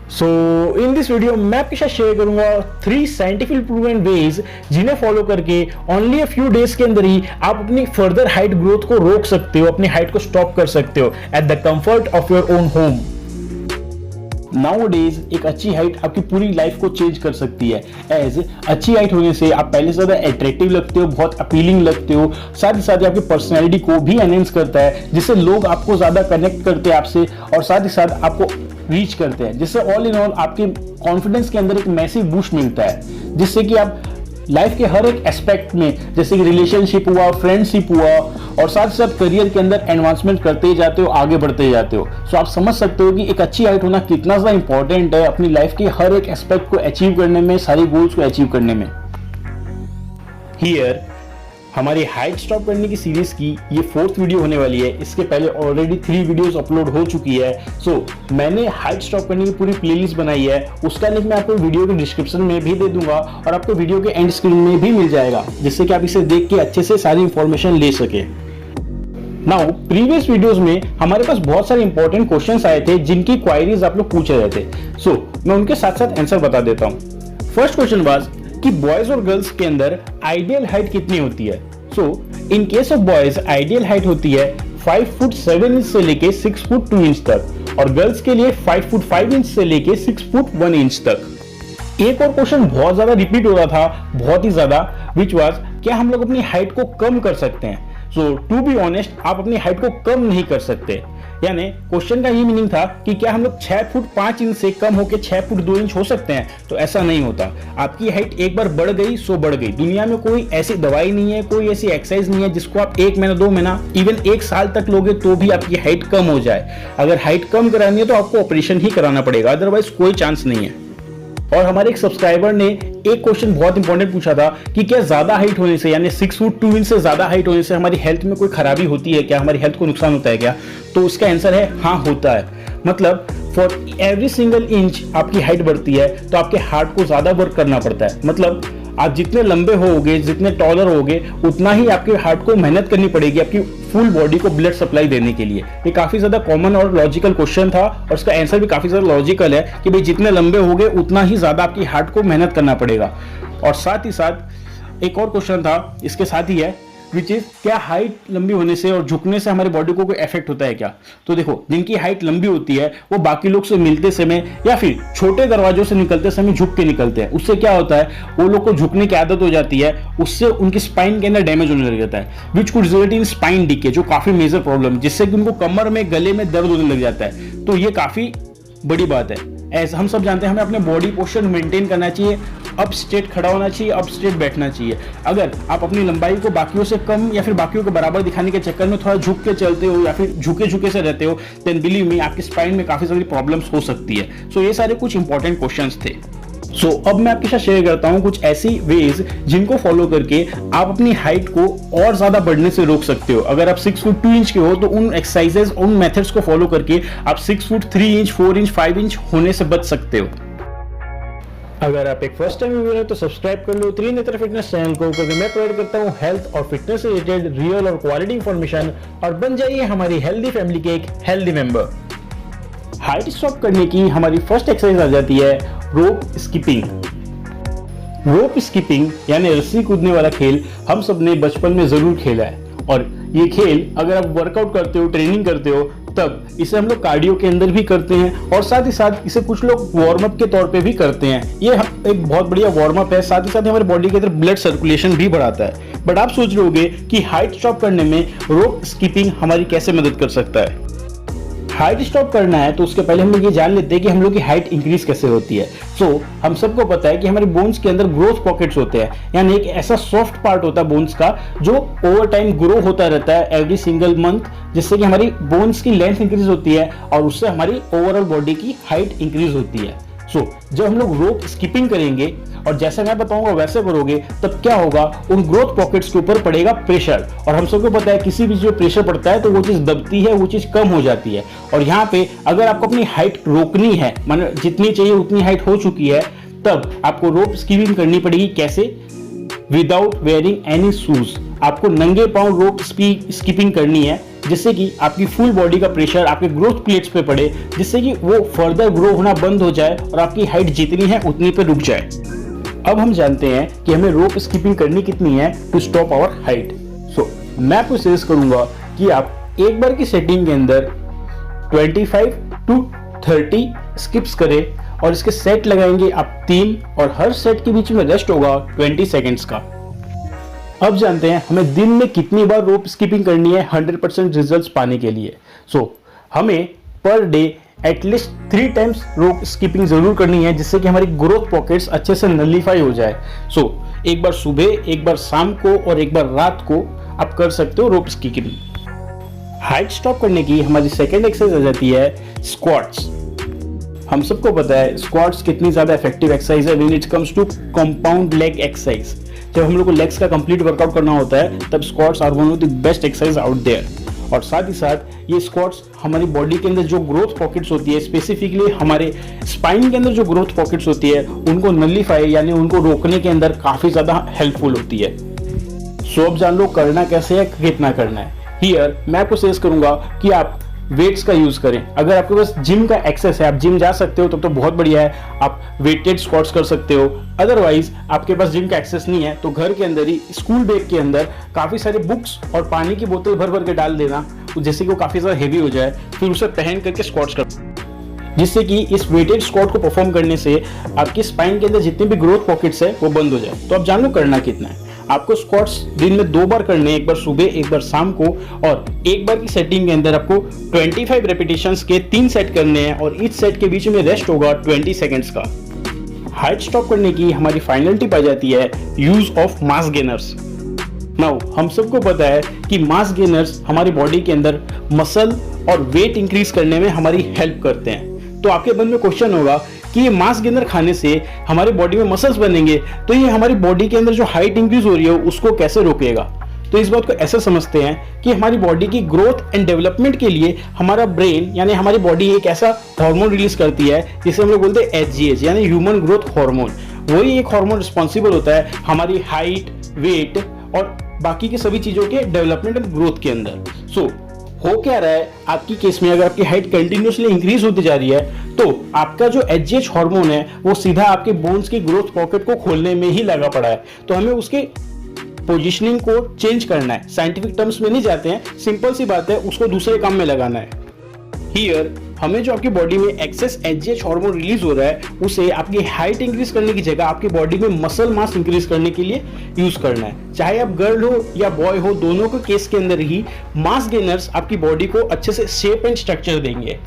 So in this video मैं आपके साथ शेयर करूंगा 3 साइंटिफिक प्रूवन वेज जिन्हें फॉलो करके ओनली अ फ्यू डेज के अंदर ही आप अपनी फर्दर हाइट ग्रोथ को रोक सकते हो, अपनी हाइट को स्टॉप कर सकते हो at the comfort of your own home. Nowadays एक अच्छी हाइट आपकी पूरी लाइफ को चेंज कर सकती है। एज अच्छी हाइट होने से आप पहले से ज्यादा अट्रैक्टिव लगते हो, बहुत अपीलिंग लगते हो, साथ ही साथ आपकी पर्सनैलिटी को भी एनहेंस करता है, जिससे लोग आपको ज्यादा कनेक्ट करते हैं आपसे और साथ ही साथ आपको रीच करते हैं, जिससे ऑल इन ऑल आपके कॉन्फिडेंस के अंदर एक मैसिव बूस्ट मिलता है, जिससे कि आप लाइफ के हर एक एस्पेक्ट में, जैसे कि रिलेशनशिप हुआ, फ्रेंडशिप हुआ और साथ साथ करियर के अंदर एडवांसमेंट करते जाते हो, आगे बढ़ते जाते हो। सो आप समझ सकते हो कि एक अच्छी हाइट होना कितना ज़्यादा इंपॉर्टेंट है अपनी लाइफ के हर एक एस्पेक्ट को अचीव करने में, सारी गोल्स को अचीव करने में। हियर हमारी हाइट स्टॉप करने की सीरीज की ये 4th वीडियो होने वाली है। इसके पहले ऑलरेडी 3 वीडियोस अपलोड हो चुकी है। सो मैंने हाइट स्टॉप करने की पूरी प्लेलिस्ट बनाई है, उसका लिंक मैं आपको वीडियो के डिस्क्रिप्शन में भी दे दूंगा और आपको वीडियो के एंड स्क्रीन में भी मिल जाएगा, जिससे कि आप इसे देख के अच्छे से सारी इंफॉर्मेशन ले सके। नाउ प्रीवियस वीडियोस में हमारे पास बहुत सारे इंपॉर्टेंट क्वेश्चंस आए थे जिनकी क्वायरीज आप लोग पूछ रहे थे। सो मैं उनके साथ साथ आंसर बता देता हूँ। फर्स्ट क्वेश्चन वाज कि बॉयज और गर्ल्स के अंदर आइडियल हाइट कितनी होती है। So in case of boys ideal height होती है 5 फुट 7 इंच से लेके 6 फुट 2 इंच तक और गर्ल्स के लिए 5 फुट 5 इंच से लेके 6 फुट 1 इंच तक। एक और क्वेश्चन बहुत ज्यादा रिपीट हो रहा था, बहुत ही ज्यादा, विच वाज क्या हम लोग अपनी हाइट को कम कर सकते हैं। सो टू बी ऑनेस्ट, आप अपनी हाइट को कम नहीं कर सकते। यानी क्वेश्चन का ये मीनिंग था कि क्या हम लोग 6 फुट 5 इंच से कम होकर 6 फुट 2 इंच हो सकते हैं, तो ऐसा नहीं होता। आपकी हाइट एक बार बढ़ गई सो बढ़ गई। दुनिया में कोई ऐसी दवाई नहीं है, कोई ऐसी एक्सरसाइज नहीं है जिसको आप 1 महीना 2 महीना इवन 1 साल तक लोगे तो भी आपकी हाइट कम हो जाए। अगर हाइट कम करानी है तो आपको ऑपरेशन ही कराना पड़ेगा, अदरवाइज कोई चांस नहीं है। और हमारे एक सब्सक्राइबर ने एक क्वेश्चन बहुत इंपॉर्टेंट पूछा था कि क्या ज्यादा हाइट होने से, यानी 6 फुट 2 इंच से ज्यादा हाइट होने से हमारी हेल्थ में कोई खराबी होती है क्या, हमारी हेल्थ को नुकसान होता है क्या। तो इसका आंसर है हाँ, होता है। मतलब फॉर एवरी सिंगल इंच आपकी हाइट बढ़ती है तो आपके हार्ट को ज्यादा वर्क करना पड़ता है। मतलब आप जितने लंबे होगे, जितने टॉलर होगे, उतना ही आपके हार्ट को मेहनत करनी पड़ेगी आपकी फुल बॉडी को ब्लड सप्लाई देने के लिए। ये काफी ज्यादा कॉमन और लॉजिकल क्वेश्चन था और इसका आंसर भी काफी ज्यादा लॉजिकल है कि भाई जितने लंबे होगे उतना ही ज्यादा आपकी हार्ट को मेहनत करना पड़ेगा। और साथ ही साथ एक और क्वेश्चन था इसके साथ ही है, विच इज क्या हाइट लंबी होने से और झुकने से हमारी बॉडी को कोई इफेक्ट होता है क्या। तो देखो, जिनकी हाइट लंबी होती है वो बाकी लोग से मिलते समय या फिर छोटे दरवाजों से निकलते समय झुक के निकलते हैं। उससे क्या होता है, वो लोग को झुकने की आदत हो जाती है, उससे उनकी स्पाइन के अंदर डैमेज होने लग जाता है, which could result in spine decay, जो काफी मेजर प्रॉब्लम, जिससे कि उनको कमर में, गले में दर्द होने लग जाता है। तो ये काफी बड़ी बात है। ऐसा हम सब जानते हैं, हमें अपने बॉडी पोस्चर मेंटेन करना चाहिए, अप स्ट्रेट खड़ा होना चाहिए, अप स्ट्रेट बैठना चाहिए। अगर आप अपनी लंबाई को बाकियों से कम या फिर बाकियों के बराबर दिखाने के चक्कर में थोड़ा झुक के चलते हो या फिर झुके झुके से रहते हो, देन बिलीव मी आपकी स्पाइन में काफी सारी प्रॉब्लम्स हो सकती है। सो ये सारे कुछ इंपॉर्टेंट क्वेश्चंस थे। सो अब मैं आपके साथ शेयर करता हूं कुछ ऐसी वेज जिनको फॉलो करके आप अपनी हाइट को और ज्यादा बढ़ने से रोक सकते हो। अगर आप 6 फुट 2 इंच के हो तो उन एक्सरसाइजेस, उन मेथड्स को फॉलो करके आप 6 फुट 3 इंच 4 इंच 5 इंच होने से बच सकते हो। अगर आप एक फर्स्ट टाइम व्यूअर है तो सब्सक्राइब कर लो त्रिनेत्र फिटनेस चैनल को, क्योंकि मैं प्रोवाइड करता हूं हेल्थ और फिटनेस से रिलेटेड रियल और क्वालिटी इंफॉर्मेशन, और बन जाइए हमारी हेल्दी फैमिली के एक हेल्दी मेंबर। हाइट स्टॉप करने की हमारी फर्स्ट एक्सरसाइज आ जाती है रोप स्किपिंग। रोप स्किपिंग यानी रस्सी कूदने वाला खेल हम सब ने बचपन में जरूर खेला है, और ये खेल अगर आप वर्कआउट करते हो, ट्रेनिंग करते हो, तब इसे हम लोग कार्डियो के अंदर भी करते हैं और साथ ही साथ इसे कुछ लोग वार्म अप के तौर पे भी करते हैं। ये एक बहुत बढ़िया वार्म अप है, साथ ही साथ हमारे बॉडी के अंदर ब्लड सर्कुलेशन भी बढ़ाता है। बट आप सोच रहे होगे कि हाइट स्टॉप करने में रोप स्किपिंग हमारी कैसे मदद कर सकता है। हाइट स्टॉप करना है तो उसके पहले हम लोग ये जान लेते हैं कि हम लोग की हाइट इंक्रीज कैसे होती है। सो हम सबको पता है कि हमारे बोन्स के अंदर ग्रोथ पॉकेट्स होते हैं, यानी एक ऐसा सॉफ्ट पार्ट होता है बोन्स का जो ओवर टाइम ग्रो होता रहता है एवरी सिंगल मंथ, जिससे कि हमारी बोन्स की लेंथ इंक्रीज होती है और उससे हमारी ओवरऑल बॉडी की हाइट इंक्रीज होती है। जब हम लोग रोप स्किपिंग करेंगे और जैसे मैं बताऊंगा वैसे करोगे, तब क्या होगा, उन ग्रोथ पॉकेट्स के ऊपर पड़ेगा प्रेशर, और हम सबको पता है किसी भी जो प्रेशर पड़ता है तो वो चीज दबती है, वो चीज कम हो जाती है। और यहाँ पे अगर आपको अपनी हाइट रोकनी है, माने जितनी चाहिए उतनी हाइट हो चुकी है, तब आपको रोप स्किपिंग करनी पड़ेगी। कैसे? Without wearing any shoes. आपको नंगे पांव रोप स्किपिंग करनी है, जिससे कि आपकी फुल बॉडी का प्रेशर आपके ग्रोथ प्लेट्स पे पड़े, जिससे कि वो फर्दर ग्रो होना बंद हो जाए और आपकी हाइट जितनी है उतनी पे रुक जाए। अब हम जानते हैं कि हमें रोप स्किपिंग करनी कितनी है टू स्टॉप आवर हाइट। सो मैं आपको सजेस्ट करूंगा कि आप एक बार की सेटिंग के अंदर 25 to 30 स्किप्स करें और इसके सेट लगाएंगे आप 3 और हर सेट के बीच में रेस्ट होगा 20 सेकेंड्स का। अब जानते हैं हमें दिन में कितनी बार रोप स्किपिंग करनी है 100% रिजल्ट्स पाने के लिए। हमें पर डे एटलीस्ट 3 टाइम्स रोप स्किपिंग जरूर करनी है, जिससे कि हमारी ग्रोथ पॉकेट्स अच्छे से नलीफाई हो जाए। एक बार सुबह, एक बार शाम को और एक बार रात को आप कर सकते हो रोप स्किपिंग। हाइट स्टॉप करने की हमारी सेकेंड एक्सरसाइज आ जाती है स्क्वाट्स। हम सबको पता है स्क्वाट्स कितनी ज्यादा इफेक्टिव एक्सरसाइज है when it comes to compound leg exercise. जब हम लोग को लेग्स का कंप्लीट वर्कआउट करना होता है तब squats are one of the best exercise out there. और साथ ही साथ ये स्क्वाट्स हमारी बॉडी के अंदर जो ग्रोथ पॉकेट्स होती है, स्पेसिफिकली हमारे स्पाइन के अंदर जो ग्रोथ पॉकेट्स होती है, उनको नलीफाई यानी उनको रोकने के अंदर काफी ज्यादा हेल्पफुल होती है। अब जान लो करना कैसे है, कितना करना है। हियर मैं आपको सजेस्ट करूंगा कि आप वेट्स का यूज करें। अगर आपके पास जिम का एक्सेस है, आप जिम जा सकते हो, तब तो बहुत बढ़िया है, आप वेटेड स्क्वाट्स कर सकते हो। अदरवाइज आपके पास जिम का एक्सेस नहीं है तो घर के अंदर ही स्कूल बैग के अंदर काफी सारे बुक्स और पानी की बोतल भर भर के डाल देना, जिससे कि वो काफी ज्यादा हेवी हो जाए, फिर उसे पहन करके स्क्वाट्स कर, जिससे कि इस वेटेड स्क्वाट को परफॉर्म करने से आपकी स्पाइन के अंदर जितनी भी ग्रोथ पॉकेट्स है वो बंद हो जाए। तो आप जान लो करना कितना है। आपको स्क्वाट्स दिन में 2 बार करने हैं, एक बार सुबह, एक बार शाम को, और एक बार की सेटिंग के अंदर आपको 25 रेपिटेशंस के 3 सेट करने हैं और इस सेट के बीच में रेस्ट होगा 20 सेकेंड्स का। हाइट स्टॉप करने की हमारी फाइनल टिप आ जाती है use of mass gainers. Now हम सबको पता है कि मास गेनर्स हमारी बॉडी के अंदर मसल और वेट इंक्रीज करने में हमारी हेल्प करते हैं। तो आपके मन में क्वेश्चन होगा कि ये मास गेनर खाने से हमारे बॉडी में मसल्स बनेंगे, तो ये हमारी बॉडी के अंदर जो हाइट इंक्रीज हो रही है उसको कैसे रोकेगा। तो इस बात को ऐसे समझते हैं कि हमारी बॉडी की ग्रोथ एंड डेवलपमेंट के लिए हमारा ब्रेन यानी हमारी बॉडी एक ऐसा हार्मोन रिलीज करती है जिसे हम लोग बोलते हैं HGH यानी ह्यूमन ग्रोथ हार्मोन। वही एक हार्मोन रिस्पॉन्सिबल होता है हमारी हाइट, वेट और बाकी की सभी चीजों के डेवलपमेंट एंड ग्रोथ के अंदर। हो क्या रहा है आपकी केस में, अगर आपकी हाइट कंटिन्यूसली इंक्रीज होती जा रही है तो आपका जो HGH हार्मोन है वो सीधा आपके बोन्स की ग्रोथ पॉकेट को खोलने में ही लगा पड़ा है। तो हमें उसके पोजीशनिंग को चेंज करना है। साइंटिफिक टर्म्स में नहीं जाते हैं, सिंपल सी बात है, उसको दूसरे काम में लगाना है। हियर हमें जो आपकी बॉडी में एक्सेस HGH हार्मोन रिलीज हो रहा है उसे आपकी हाइट इंक्रीज करने की जगह आपकी बॉडी में मसल मास इंक्रीज करने के लिए यूज करना है। चाहे आप गर्ल हो या बॉय हो, दोनों के केस के अंदर ही मास गेनर्स आपकी बॉडी को अच्छे से शेप एंड स्ट्रक्चर देंगे।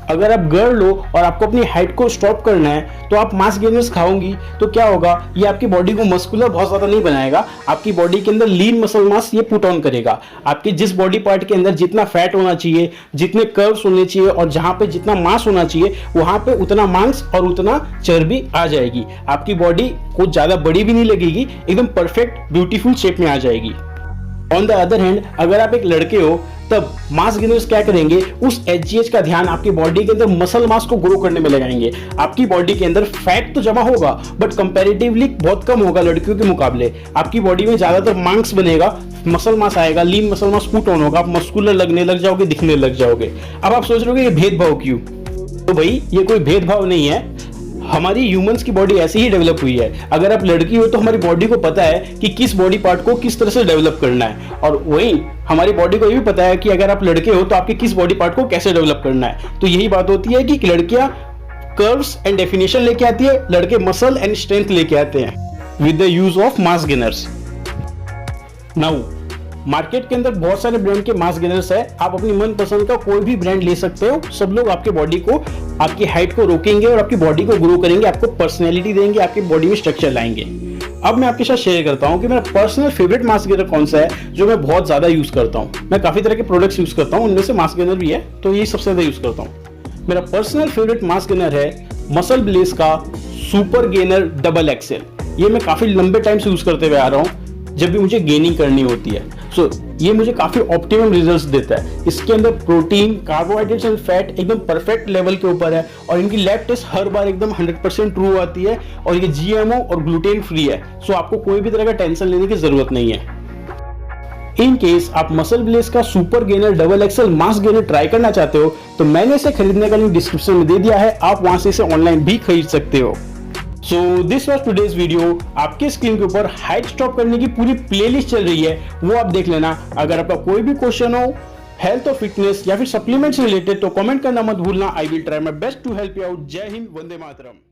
अगर आप गर्ल हो और आपको अपनी हाइट को स्टॉप करना है तो आप मास गेनर्स खाओगी तो क्या होगा, ये आपकी बॉडी को मस्कुलर बहुत ज्यादा नहीं बनाएगा, आपकी बॉडी के अंदर लीन मसल मास ये पुट ऑन करेगा। आपके जिस बॉडी पार्ट के अंदर जितना फैट होना चाहिए, जितने कर्व्स होने चाहिए और जहां पे जितना मास होना चाहिए वहां पे उतना मांस और उतना चर्बी आ जाएगी। आपकी बॉडी को ज्यादा बड़ी भी नहीं लगेगी, एकदम परफेक्ट ब्यूटीफुल शेप में आ जाएगी। ऑन द अदर हैंड अगर आप एक लड़के हो तब मास गेनर्स क्या करेंगे, उस HGH का ध्यान आपकी बॉडी के अंदर मसल मास को ग्रो करने में लगाएंगे। आपकी बॉडी के अंदर फैट तो जमा होगा बट कंपैरेटिवली बहुत कम होगा लड़कियों के मुकाबले। आपकी बॉडी में ज्यादातर मांस बनेगा, मसल मास आएगा, lean muscle mass put on होगा, आप मस्कुलर लगने लग जाओगे, दिखने लग जाओगे। अब आप सोच रहे हो ये भेदभाव क्यों? तो भाई ये कोई भेदभाव नहीं है, हमारी ह्यूमंस की बॉडी ऐसे ही डेवलप हुई है। अगर आप लड़की हो तो हमारी बॉडी को पता है कि किस बॉडी पार्ट को किस तरह से डेवलप करना है, और वही हमारी बॉडी को ये भी पता है कि अगर आप लड़के हो तो आपके किस बॉडी पार्ट को कैसे डेवलप करना है। तो यही बात होती है कि लड़कियां कर्व्स एंड डेफिनेशन लेके आती है, लड़के मसल एंड स्ट्रेंथ लेके आते हैं with the use of mass gainers. Now market के अंदर बहुत सारे ब्रांड के मास गेनर्स है, आप अपनी मनपसंद का कोई भी ब्रांड ले सकते हो। सब लोग आपके बॉडी को, आपकी हाइट को रोकेंगे और आपकी बॉडी को ग्रो करेंगे, आपको पर्सनैलिटी देंगे, आपकी बॉडी में स्ट्रक्चर लाएंगे। अब मैं आपके साथ शेयर करता हूं कि मेरा पर्सनल फेवरेट मास गेनर कौन सा है जो मैं बहुत ज्यादा यूज करता हूं। मैं काफी तरह के प्रोडक्ट्स यूज करता हूं, उनमें से मास गेनर भी है, तो ये सबसे ज्यादा यूज करता हूं। मेरा पर्सनल फेवरेट मास गेनर है मसल ब्लेज का सुपर गेनर डबल एक्सेल। ये मैं काफी लंबे टाइम से यूज करते हुए आ रहा हूँ जब भी मुझे गेनिंग करनी होती है। ये मुझे काफी ऑप्टिमम रिजल्ट्स देता है। इसके अंदर प्रोटीन, कार्बोहाइड्रेट्स एंड फैट एकदम परफेक्ट लेवल के ऊपर है और इनकी लैब टेस्ट हर बार एकदम 100% ट्रू आती है और ये GMO और ग्लूटेन फ्री है। आपको कोई भी तरह का टेंशन लेने की जरूरत नहीं है। इन केस आप मसल ब्लेस का super gainer double axle mass gainer try करना चाहते हो तो मैंने इसे खरीदने का लिंक डिस्क्रिप्शन में दे दिया है, आप वहां से इसे ऑनलाइन भी खरीद सकते हो। So this was today's video. आपके स्क्रीन के ऊपर हाइट स्टॉप करने की पूरी प्लेलिस्ट चल रही है, वो आप देख लेना। अगर आपका कोई भी क्वेश्चन हो हेल्थ और फिटनेस या फिर सप्लीमेंट्स रिलेटेड तो कमेंट करना मत भूलना। I will try my best to help you out. जय हिंद, वंदे मातरम।